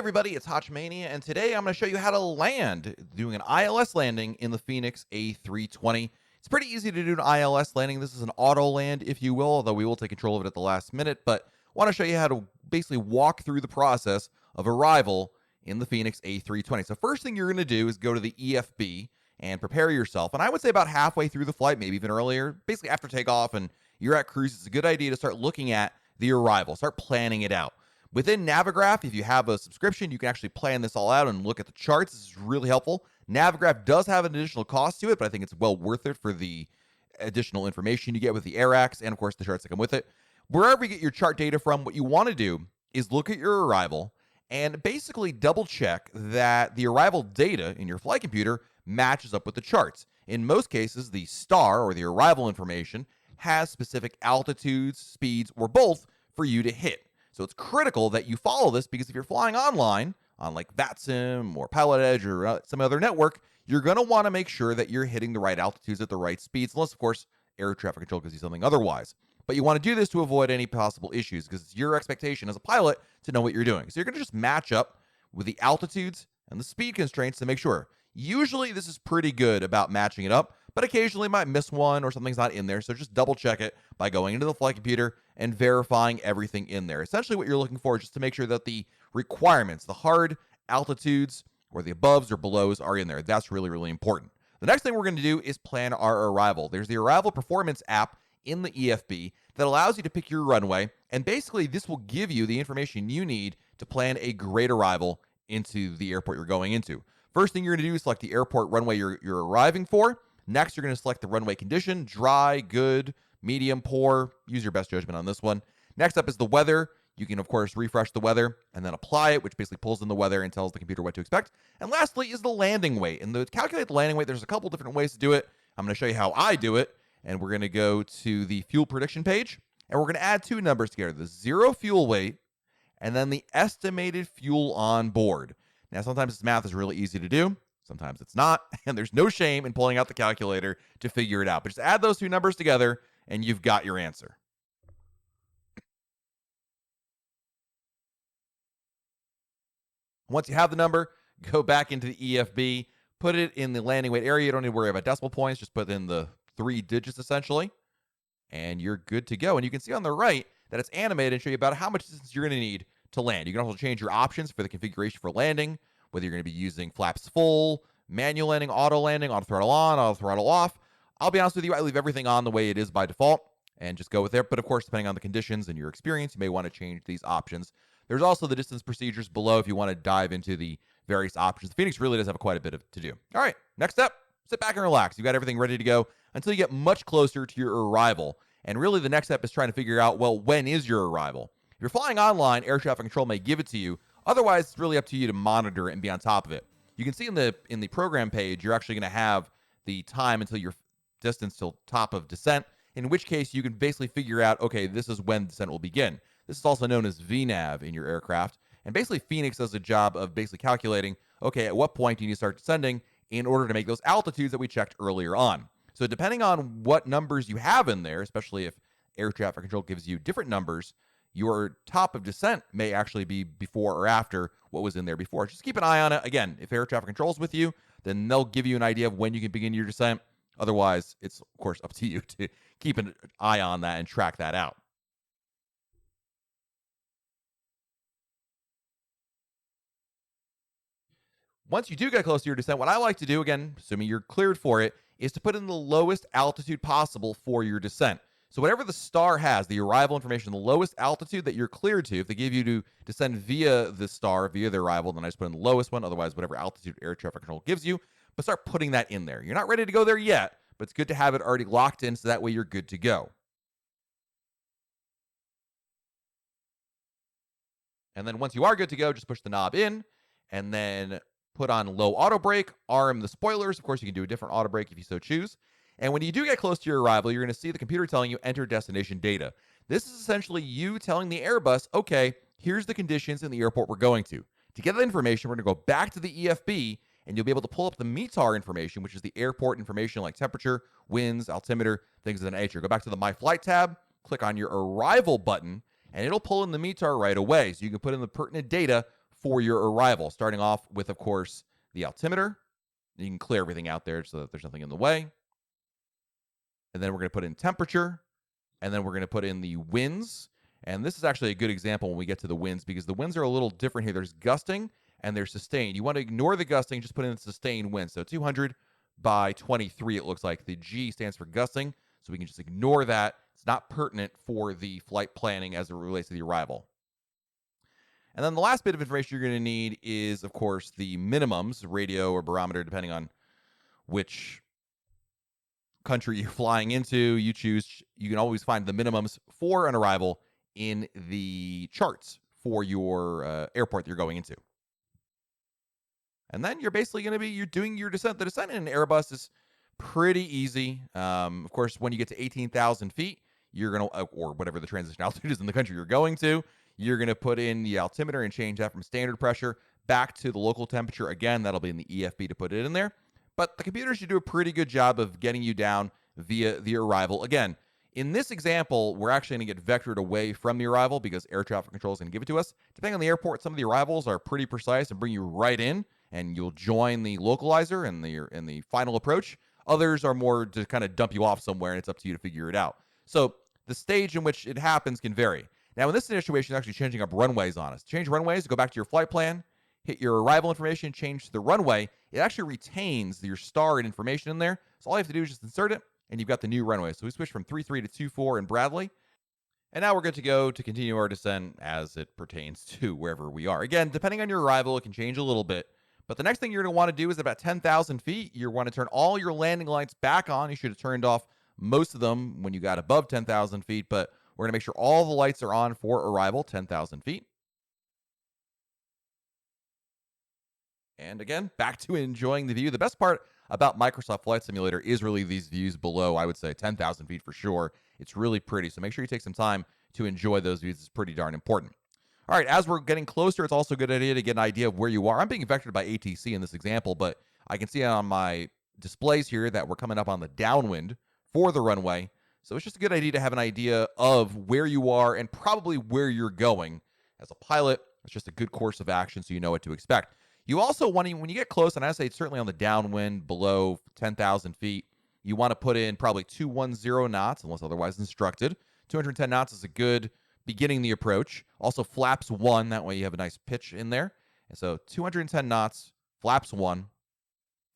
everybody, it's Hotchmania, and today I'm going to show you how to land doing an ILS landing in the Fenix A320. It's pretty easy to do an ILS landing. This is an auto land, if you will, although we will take control of it at the last minute, but I want to show you how to basically walk through the process of arrival in the Fenix A320. So first thing you're going to do is go to the EFB and prepare yourself, and I would say about halfway through the flight, maybe even earlier, basically after takeoff and you're at cruise, it's a good idea to start looking at the arrival, start planning it out. Within Navigraph, if you have a subscription, you can actually plan this all out and look at the charts. This is really helpful. Navigraph does have an additional cost to it, but I think it's well worth it for the additional information you get with the AirX and, of course, the charts that come with it. Wherever you get your chart data from, what you want to do is look at your arrival and basically double check that the arrival data in your flight computer matches up with the charts. In most cases, the star or the arrival information has specific altitudes, speeds, or both for you to hit. So it's critical that you follow this because if you're flying online on like VATSIM or Pilot Edge or some other network, you're going to want to make sure that you're hitting the right altitudes at the right speeds, unless, of course, air traffic control gives you something otherwise. But you want to do this to avoid any possible issues because it's your expectation as a pilot to know what you're doing. So you're going to just match up with the altitudes and the speed constraints to make sure. Usually this is pretty good about matching it up, but occasionally might miss one or something's not in there. So just double check it by going into the flight computer and verifying everything in there. Essentially what you're looking for is just to make sure that the requirements, the hard altitudes or the aboves or belows are in there. That's really, really important. The next thing we're going to do is plan our arrival. There's the Arrival Performance app in the EFB that allows you to pick your runway. And basically this will give you the information you need to plan a great arrival into the airport you're going into. First thing you're going to do is select the airport runway you're arriving for. Next, you're going to select the runway condition, dry, good, medium, poor. Use your best judgment on this one. Next up is the weather. You can, of course, refresh the weather and then apply it, which basically pulls in the weather and tells the computer what to expect. And lastly is the landing weight. And to calculate the landing weight, there's a couple different ways to do it. I'm going to show you how I do it. And we're going to go to the fuel prediction page. And we're going to add two numbers together, the zero fuel weight and then the estimated fuel on board. Now, sometimes this math is really easy to do. Sometimes it's not, and there's no shame in pulling out the calculator to figure it out. But just add those two numbers together, and you've got your answer. Once you have the number, go back into the EFB, put it in the landing weight area. You don't need to worry about decimal points. Just put in the 3 digits, essentially, and you're good to go. And you can see on the right that it's animated and show you about how much distance you're going to need to land. You can also change your options for the configuration for landing, whether you're going to be using flaps full, manual landing, auto throttle on, auto throttle off. I'll be honest with you, I leave everything on the way it is by default and just go with it. But of course, depending on the conditions and your experience, you may want to change these options. There's also the distance procedures below if you want to dive into the various options. The Fenix really does have quite a bit to do. All right, next up, sit back and relax. You've got everything ready to go until you get much closer to your arrival. And really the next step is trying to figure out, well, when is your arrival? If you're flying online, air traffic control may give it to you. Otherwise, it's really up to you to monitor it and be on top of it. You can see in the program page, you're actually going to have the time until your distance till top of descent, in which case you can basically figure out, okay, this is when descent will begin. This is also known as VNAV in your aircraft. And basically, Fenix does a job of basically calculating, okay, at what point do you need to start descending in order to make those altitudes that we checked earlier on. So depending on what numbers you have in there, especially if air traffic control gives you different numbers, your top of descent may actually be before or after what was in there before. Just keep an eye on it. Again, if air traffic control is with you, then they'll give you an idea of when you can begin your descent. Otherwise, it's, of course, up to you to keep an eye on that and track that out. Once you do get close to your descent, what I like to do, again, assuming you're cleared for it, is to put in the lowest altitude possible for your descent. So whatever the star has, the arrival information, the lowest altitude that you're cleared to, if they give you to descend via the star, via the arrival, then I just put in the lowest one. Otherwise, whatever altitude air traffic control gives you, but start putting that in there. You're not ready to go there yet, but it's good to have it already locked in so that way you're good to go. And then once you are good to go, just push the knob in and then put on low auto brake, arm the spoilers. Of course, you can do a different auto brake if you so choose. And when you do get close to your arrival, you're going to see the computer telling you enter destination data. This is essentially you telling the Airbus, okay, here's the conditions in the airport we're going to. To get that information, we're going to go back to the EFB, and you'll be able to pull up the METAR information, which is the airport information like temperature, winds, altimeter, things of that nature. Go back to the My Flight tab, click on your Arrival button, and it'll pull in the METAR right away. So you can put in the pertinent data for your arrival, starting off with, of course, the altimeter. You can clear everything out there so that there's nothing in the way. And then we're going to put in temperature, and then we're going to put in the winds. And this is actually a good example when we get to the winds, because the winds are a little different here. There's gusting and there's sustained. You want to ignore the gusting, just put in the sustained wind. So 200 by 23, it looks like. The G stands for gusting, so we can just ignore that. It's not pertinent for the flight planning as it relates to the arrival. And then the last bit of information you're going to need is, of course, the minimums, radio or barometer, depending on which country you're flying into. You choose. You can always find the minimums for an arrival in the charts for your airport that you're going into. And then you're basically going to be you're doing your descent. The descent in an Airbus is pretty easy. Of course, when you get to 18,000 feet, you're going to, or whatever the transition altitude is in the country you're going to, you're going to put in the altimeter and change that from standard pressure back to the local temperature. Again, that'll be in the EFB to put it in there. But the computer should do a pretty good job of getting you down via the arrival. Again, in this example, we're actually going to get vectored away from the arrival because air traffic control is going to give it to us. Depending on the airport, some of the arrivals are pretty precise and bring you right in, and you'll join the localizer in the final approach. Others are more to kind of dump you off somewhere, and it's up to you to figure it out. So the stage in which it happens can vary. Now, in this situation, actually changing up runways on us. Change runways, go back to your flight plan, hit your arrival information, change to the runway. It actually retains your star and information in there. So all you have to do is just insert it, and you've got the new runway. So we switched from 33 to 24 in Bradley. And now we're good to go to continue our descent as it pertains to wherever we are. Again, depending on your arrival, it can change a little bit. But the next thing you're going to want to do is about 10,000 feet. You want to turn all your landing lights back on. You should have turned off most of them when you got above 10,000 feet. But we're going to make sure all the lights are on for arrival, 10,000 feet. And again, back to enjoying the view. The best part about Microsoft Flight Simulator is really these views below, I would say 10,000 feet for sure. It's really pretty. So make sure you take some time to enjoy those views. It's pretty darn important. All right, as we're getting closer, it's also a good idea to get an idea of where you are. I'm being vectored by ATC in this example, but I can see on my displays here that we're coming up on the downwind for the runway. So it's just a good idea to have an idea of where you are and probably where you're going. As a pilot, it's just a good course of action so you know what to expect. You also want to, when you get close, and I say certainly on the downwind below 10,000 feet, you want to put in probably 210 knots, unless otherwise instructed. 210 knots is a good beginning the approach. Also flaps 1, that way you have a nice pitch in there. And so 210 knots, flaps 1.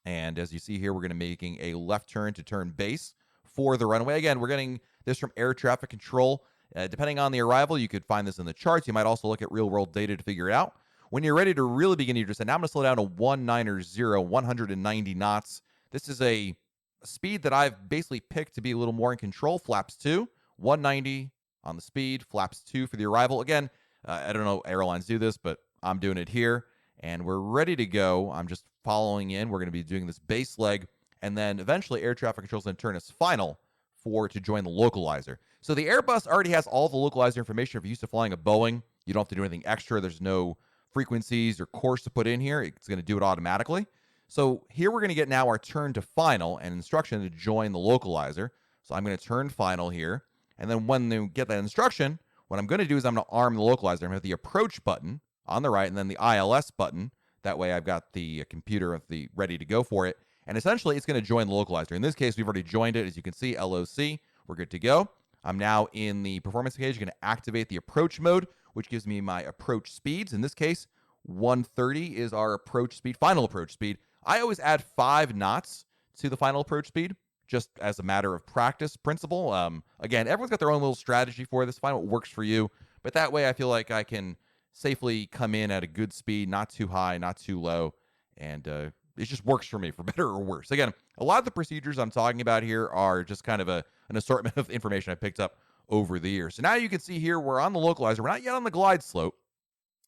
And as you see here, we're going to be making a left turn to turn base for the runway. Again, we're getting this from air traffic control. Depending on the arrival, you could find this in the charts. You might also look at real-world data to figure it out. When you're ready to really begin your descent, now I'm going to slow down to 190 knots. This is a speed that I've basically picked to be a little more in control. Flaps 2, 190 on the speed, flaps 2 for the arrival. Again, I don't know airlines do this, but I'm doing it here. And we're ready to go. I'm just following in. We're going to be doing this base leg. And then eventually air traffic control is going to turn us final to join the localizer. So the Airbus already has all the localizer information. If you're used to flying a Boeing, you don't have to do anything extra. There's no frequencies or course to put in here. It's going to do it automatically. So here we're going to get now our turn to final and instruction to join the localizer. So I'm going to turn final here. And then when they get that instruction, what I'm going to do is I'm going to arm the localizer. I'm going to have the approach button on the right and then the ILS button. That way I've got the computer ready to go for it. And essentially it's going to join the localizer. In this case, we've already joined it. As you can see, LOC, we're good to go. I'm now in the performance page. Going to activate the approach mode, which gives me my approach speeds. In this case, 130 is our approach speed, final approach speed. I always add 5 knots to the final approach speed, just as a matter of practice principle. Again, everyone's got their own little strategy for this. Find what works for you. But that way I feel like I can safely come in at a good speed, not too high, not too low. And it just works for me, for better or worse. Again, a lot of the procedures I'm talking about here are just kind of an assortment of information I picked up over the years. So now you can see here we're on the localizer. We're not yet on the glide slope.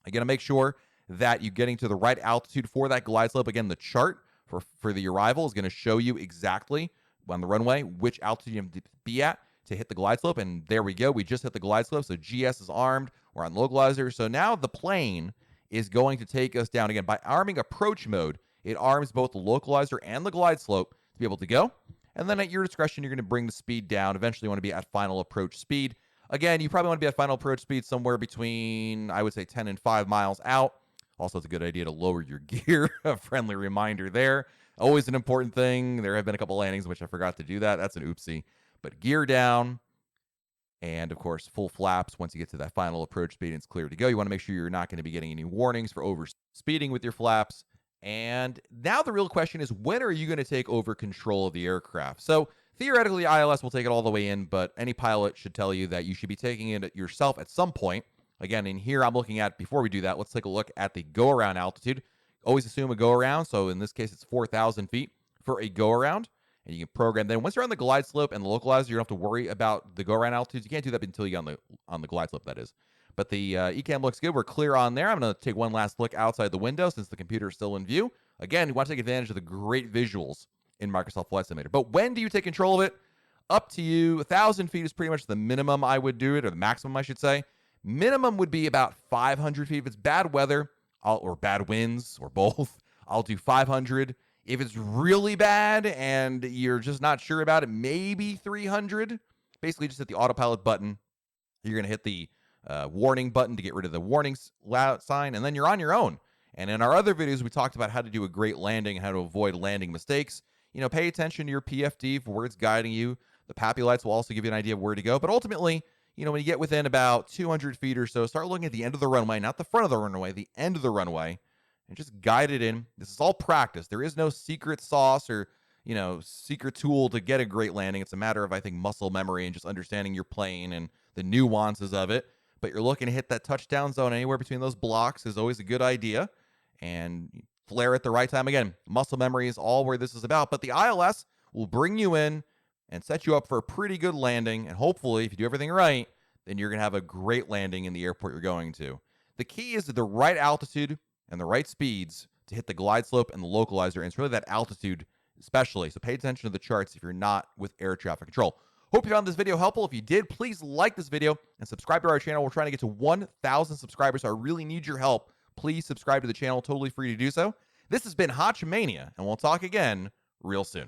I got to make sure that you're getting to the right altitude for that glide slope. Again, the chart for the arrival is going to show you exactly on the runway which altitude you have to be at to hit the glide slope. And there we go. We just hit the glide slope. So GS is armed. We're on localizer. So now the plane is going to take us down. Again, by arming approach mode, it arms both the localizer and the glide slope to be able to go. And then at your discretion, you're going to bring the speed down. Eventually, you want to be at final approach speed. Again, you probably want to be at final approach speed somewhere between, I would say, 10 and 5 miles out. Also, it's a good idea to lower your gear. A friendly reminder there. Always an important thing. There have been a couple landings in which I forgot to do that. That's an oopsie. But gear down, and of course, full flaps. Once you get to that final approach speed and it's clear to go, you want to make sure you're not going to be getting any warnings for over speeding with your flaps. And now the real question is, when are you going to take over control of the aircraft? So theoretically, ILS will take it all the way in, but any pilot should tell you that you should be taking it yourself at some point. Again, in here, I'm looking at, before we do that, let's take a look at the go-around altitude. Always assume a go-around. So in this case, it's 4,000 feet for a go-around. And you can program. Then once you're on the glide slope and the localizer, you don't have to worry about the go-around altitudes. You can't do that until you get on the glide slope, that is. But the ECAM looks good. We're clear on there. I'm going to take one last look outside the window since the computer is still in view. Again, you want to take advantage of the great visuals in Microsoft Flight Simulator. But when do you take control of it? Up to you. 1,000 feet is pretty much the minimum I would do it, or the maximum, I should say. Minimum would be about 500 feet. If it's bad weather or bad winds or both, I'll do 500. If it's really bad and you're just not sure about it, maybe 300. Basically, just hit the autopilot button. You're going to hit the warning button to get rid of the warning sign, and then you're on your own. And in our other videos, we talked about how to do a great landing and how to avoid landing mistakes. Pay attention to your PFD for where it's guiding you. The PAPI lights will also give you an idea of where to go. But ultimately, when you get within about 200 feet or so, start looking at the end of the runway, not the front of the runway, the end of the runway, and just guide it in. This is all practice. There is no secret sauce or, secret tool to get a great landing. It's a matter of, I think, muscle memory and just understanding your plane and the nuances of it. But you're looking to hit that touchdown zone anywhere between those blocks is always a good idea. And flare at the right time. Again, muscle memory is all where this is about. But the ILS will bring you in and set you up for a pretty good landing. And hopefully, if you do everything right, then you're going to have a great landing in the airport you're going to. The key is the right altitude and the right speeds to hit the glide slope and the localizer. And it's really that altitude especially. So pay attention to the charts if you're not with air traffic control. Hope you found this video helpful. If you did, please like this video and subscribe to our channel. We're trying to get to 1,000 subscribers, so I really need your help. Please subscribe to the channel. Totally free to do so. This has been Hotchmania, and we'll talk again real soon.